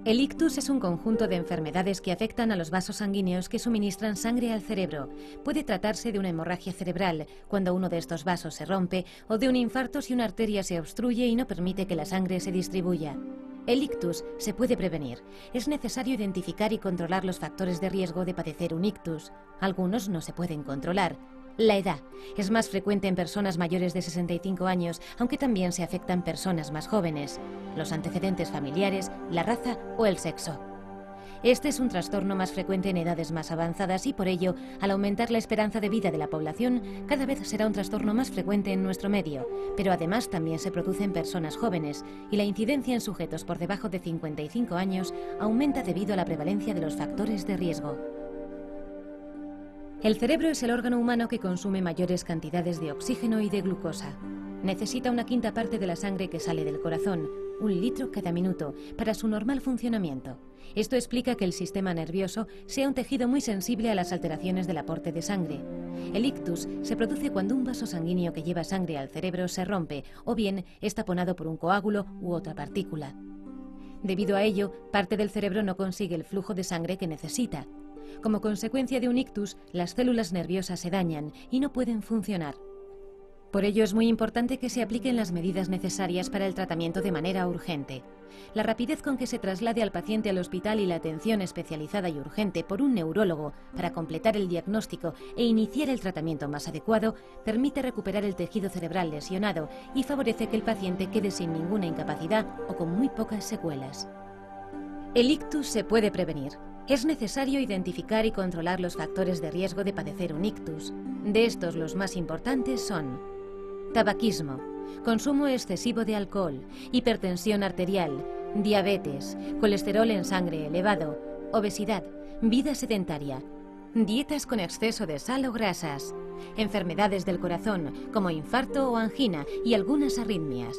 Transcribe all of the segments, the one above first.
El ictus es un conjunto de enfermedades que afectan a los vasos sanguíneos que suministran sangre al cerebro. Puede tratarse de una hemorragia cerebral, cuando uno de estos vasos se rompe, o de un infarto si una arteria se obstruye y no permite que la sangre se distribuya. El ictus se puede prevenir. Es necesario identificar y controlar los factores de riesgo de padecer un ictus. Algunos no se pueden controlar. La edad es más frecuente en personas mayores de 65 años, aunque también se afectan personas más jóvenes. Los antecedentes familiares, la raza o el sexo. Este es un trastorno más frecuente en edades más avanzadas y por ello, al aumentar la esperanza de vida de la población, cada vez será un trastorno más frecuente en nuestro medio, pero además también se produce en personas jóvenes y la incidencia en sujetos por debajo de 55 años aumenta debido a la prevalencia de los factores de riesgo. El cerebro es el órgano humano que consume mayores cantidades de oxígeno y de glucosa. Necesita una quinta parte de la sangre que sale del corazón, 1 litro cada minuto, para su normal funcionamiento. Esto explica que el sistema nervioso sea un tejido muy sensible a las alteraciones del aporte de sangre. El ictus se produce cuando un vaso sanguíneo que lleva sangre al cerebro se rompe o bien es taponado por un coágulo u otra partícula. Debido a ello, parte del cerebro no consigue el flujo de sangre que necesita. Como consecuencia de un ictus, las células nerviosas se dañan y no pueden funcionar. Por ello es muy importante que se apliquen las medidas necesarias para el tratamiento de manera urgente. La rapidez con que se traslade al paciente al hospital y la atención especializada y urgente por un neurólogo para completar el diagnóstico e iniciar el tratamiento más adecuado permite recuperar el tejido cerebral lesionado y favorece que el paciente quede sin ninguna incapacidad o con muy pocas secuelas. El ictus se puede prevenir. Es necesario identificar y controlar los factores de riesgo de padecer un ictus. De estos, los más importantes son tabaquismo, consumo excesivo de alcohol, hipertensión arterial, diabetes, colesterol en sangre elevado, obesidad, vida sedentaria, dietas con exceso de sal o grasas, enfermedades del corazón como infarto o angina y algunas arritmias.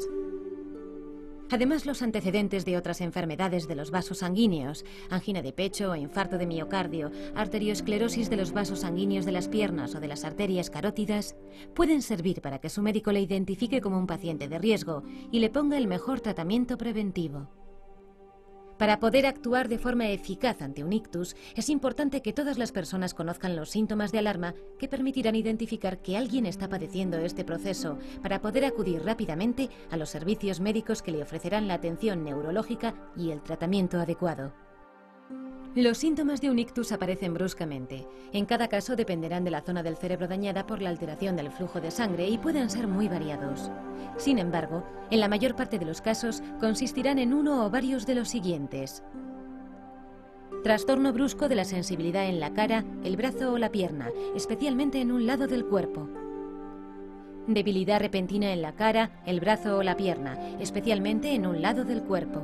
Además, los antecedentes de otras enfermedades de los vasos sanguíneos, angina de pecho o infarto de miocardio, arteriosclerosis de los vasos sanguíneos de las piernas o de las arterias carótidas, pueden servir para que su médico le identifique como un paciente de riesgo y le ponga el mejor tratamiento preventivo. Para poder actuar de forma eficaz ante un ictus, es importante que todas las personas conozcan los síntomas de alarma que permitirán identificar que alguien está padeciendo este proceso para poder acudir rápidamente a los servicios médicos que le ofrecerán la atención neurológica y el tratamiento adecuado. Los síntomas de un ictus aparecen bruscamente. En cada caso dependerán de la zona del cerebro dañada por la alteración del flujo de sangre y pueden ser muy variados. Sin embargo, en la mayor parte de los casos consistirán en uno o varios de los siguientes. Trastorno brusco de la sensibilidad en la cara, el brazo o la pierna, especialmente en un lado del cuerpo. Debilidad repentina en la cara, el brazo o la pierna, especialmente en un lado del cuerpo.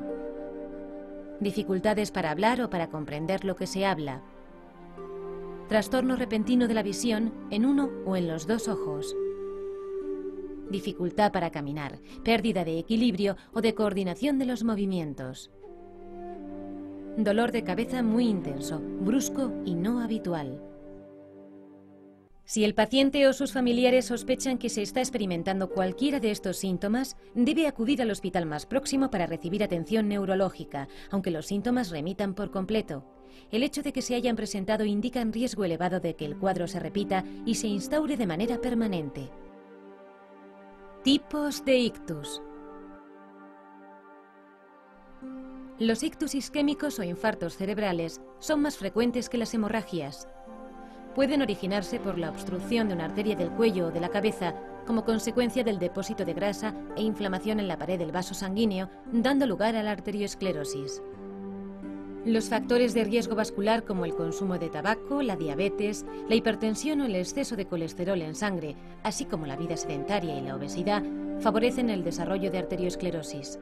Dificultades para hablar o para comprender lo que se habla. Trastorno repentino de la visión en uno o en los dos ojos. Dificultad para caminar, pérdida de equilibrio o de coordinación de los movimientos. Dolor de cabeza muy intenso, brusco y no habitual. Si el paciente o sus familiares sospechan que se está experimentando cualquiera de estos síntomas, debe acudir al hospital más próximo para recibir atención neurológica, aunque los síntomas remitan por completo. El hecho de que se hayan presentado indica un riesgo elevado de que el cuadro se repita y se instaure de manera permanente. Tipos de ictus. Los ictus isquémicos o infartos cerebrales son más frecuentes que las hemorragias. Pueden originarse por la obstrucción de una arteria del cuello o de la cabeza como consecuencia del depósito de grasa e inflamación en la pared del vaso sanguíneo, dando lugar a la arteriosclerosis. Los factores de riesgo vascular como el consumo de tabaco, la diabetes, la hipertensión o el exceso de colesterol en sangre, así como la vida sedentaria y la obesidad, favorecen el desarrollo de arteriosclerosis.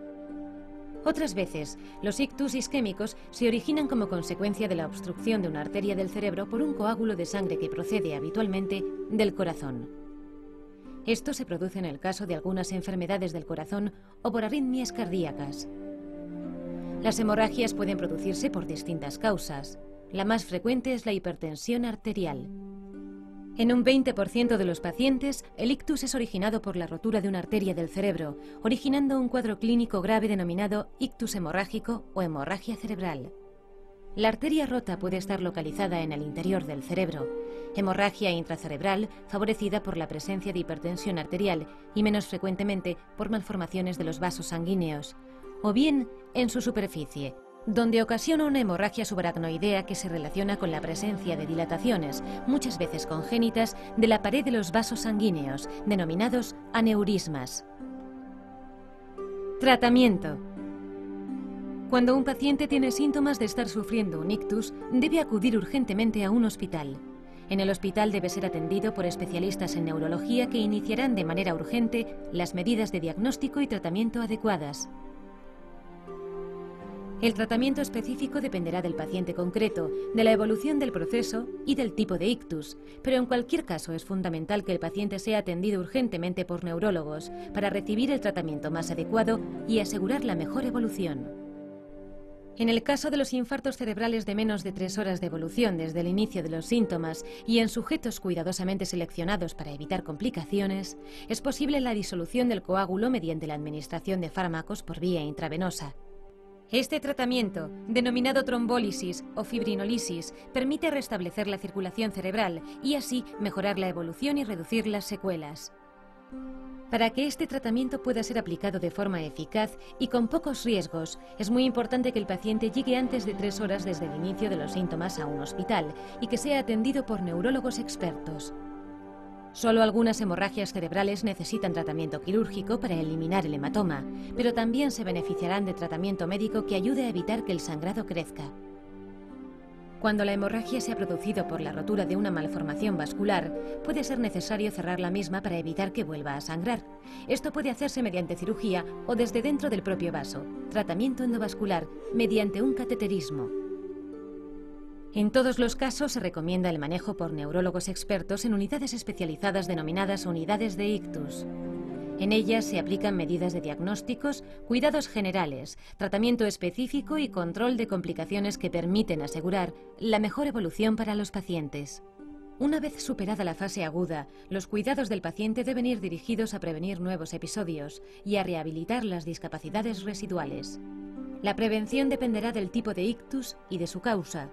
Otras veces, los ictus isquémicos se originan como consecuencia de la obstrucción de una arteria del cerebro por un coágulo de sangre que procede habitualmente del corazón. Esto se produce en el caso de algunas enfermedades del corazón o por arritmias cardíacas. Las hemorragias pueden producirse por distintas causas. La más frecuente es la hipertensión arterial. En un 20% de los pacientes, el ictus es originado por la rotura de una arteria del cerebro, originando un cuadro clínico grave denominado ictus hemorrágico o hemorragia cerebral. La arteria rota puede estar localizada en el interior del cerebro, hemorragia intracerebral favorecida por la presencia de hipertensión arterial y menos frecuentemente por malformaciones de los vasos sanguíneos, o bien en su superficie, donde ocasiona una hemorragia subaracnoidea que se relaciona con la presencia de dilataciones, muchas veces congénitas, de la pared de los vasos sanguíneos, denominados aneurismas. Tratamiento. Cuando un paciente tiene síntomas de estar sufriendo un ictus, debe acudir urgentemente a un hospital. En el hospital debe ser atendido por especialistas en neurología que iniciarán de manera urgente las medidas de diagnóstico y tratamiento adecuadas. El tratamiento específico dependerá del paciente concreto, de la evolución del proceso y del tipo de ictus, pero en cualquier caso es fundamental que el paciente sea atendido urgentemente por neurólogos para recibir el tratamiento más adecuado y asegurar la mejor evolución. En el caso de los infartos cerebrales de menos de 3 horas de evolución desde el inicio de los síntomas y en sujetos cuidadosamente seleccionados para evitar complicaciones, es posible la disolución del coágulo mediante la administración de fármacos por vía intravenosa. Este tratamiento, denominado trombólisis o fibrinólisis, permite restablecer la circulación cerebral y así mejorar la evolución y reducir las secuelas. Para que este tratamiento pueda ser aplicado de forma eficaz y con pocos riesgos, es muy importante que el paciente llegue antes de 3 horas desde el inicio de los síntomas a un hospital y que sea atendido por neurólogos expertos. Solo algunas hemorragias cerebrales necesitan tratamiento quirúrgico para eliminar el hematoma, pero también se beneficiarán de tratamiento médico que ayude a evitar que el sangrado crezca. Cuando la hemorragia se ha producido por la rotura de una malformación vascular, puede ser necesario cerrar la misma para evitar que vuelva a sangrar. Esto puede hacerse mediante cirugía o desde dentro del propio vaso, tratamiento endovascular, mediante un cateterismo. En todos los casos se recomienda el manejo por neurólogos expertos en unidades especializadas denominadas unidades de ictus. En ellas se aplican medidas de diagnósticos, cuidados generales, tratamiento específico y control de complicaciones que permiten asegurar la mejor evolución para los pacientes. Una vez superada la fase aguda, los cuidados del paciente deben ir dirigidos a prevenir nuevos episodios y a rehabilitar las discapacidades residuales. La prevención dependerá del tipo de ictus y de su causa.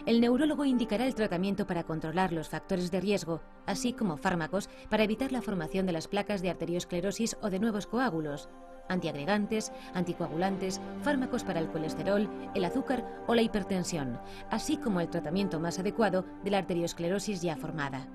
El neurólogo indicará el tratamiento para controlar los factores de riesgo, así como fármacos para evitar la formación de las placas de arteriosclerosis o de nuevos coágulos, antiagregantes, anticoagulantes, fármacos para el colesterol, el azúcar o la hipertensión, así como el tratamiento más adecuado de la arteriosclerosis ya formada.